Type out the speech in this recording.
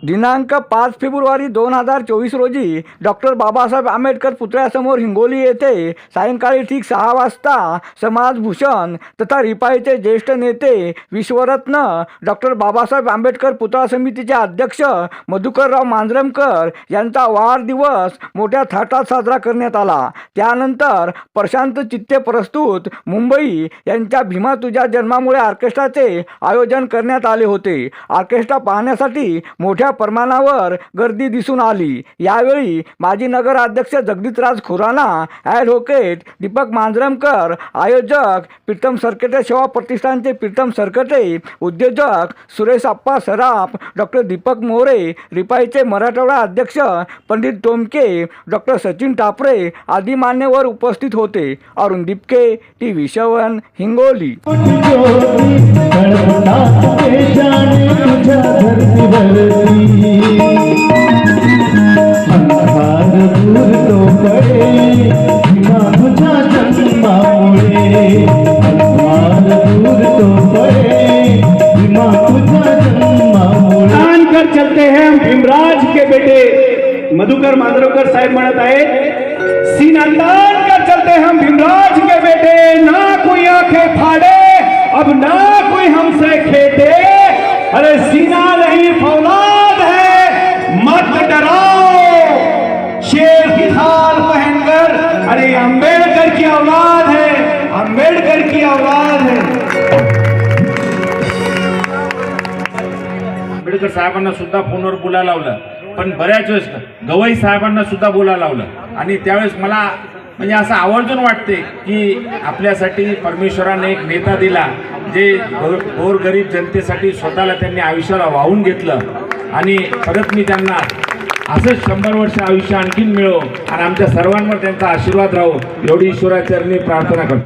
दिनांक 5 फेब्रुवारी 2024 रोजी डॉक्टर बाबासाहेब आंबेडकर पुतळ्यासमोर हिंगोली येथे सायंकाळी ठीक 6 वाजता समाजभूषण तथा रिपाईचे ज्येष्ठ नेते विश्वरत्न डॉक्टर बाबासाहेब आंबेडकर पुतळा समितीचे अध्यक्ष मधुकरराव मांजरेकर यांचा वाढदिवस मोठ्या थाटात साजरा करण्यात आला। त्यानंतर प्रशांत चित्ते प्रस्तुत मुंबई यांच्या भीमा तुझ्या जन्मामुळे ऑर्केस्ट्राचे आयोजन करण्यात आले होते। ऑर्केस्ट्रा पाहण्यासाठी मोठ्या प्रमाणावर गर्दी दिसून आली। यावेळी माजी नगराध्यक्ष जगदीशराज खुराना, ॲडव्होकेट दीपक मांजरेकर, आयोजक प्रीतम सरकटे सेवा प्रतिष्ठानचे प्रीतम सरकटे, उद्योजक सुरेश आप्पा सराफ, डॉक्टर दीपक मोरे, रिपाईचे मराठवाडा अध्यक्ष पंडित टोमके, डॉक्टर सचिन टापरे आदी मान्यवर उपस्थित होते। अरुण दिपके, TV7 हिंगोली। कर चलते हैं हम भीमराज के बेटे मधुकर मांजरेकर साहेब म्हणत आहेत, सीना तान कर चलते हम भीमराज के बेटे, ना कोई आंखें फाड़े अब ना कोई हमसे खेटे, अरे सीना नहीं फौलाद है मत डराओ, शेर की खाल पहनकर, अरे अंबेडकर की औलाद है, अंबेडकर की औलाद है। आंबेडकर साहेबांना सुद्धा फोनवर बोलायला लावलं, पण बऱ्याच वेळेस गवई साहेबांना सुद्धा बोलायला लावलं आणि त्यावेळेस मला म्हणजे असं आवर्जून वाटते की आपल्यासाठी परमेश्वराने एक नेता दिला जे गोरगरीब जनतेसाठी स्वतःला त्यांनी आयुष्याला वाहून घेतलं आणि परत मी त्यांना असंच 100 वर्ष आयुष्य आणखीन मिळो आणि आमच्या सर्वांवर त्यांचा आशीर्वाद राहो एवढी ईश्वराचरणी प्रार्थना करतो।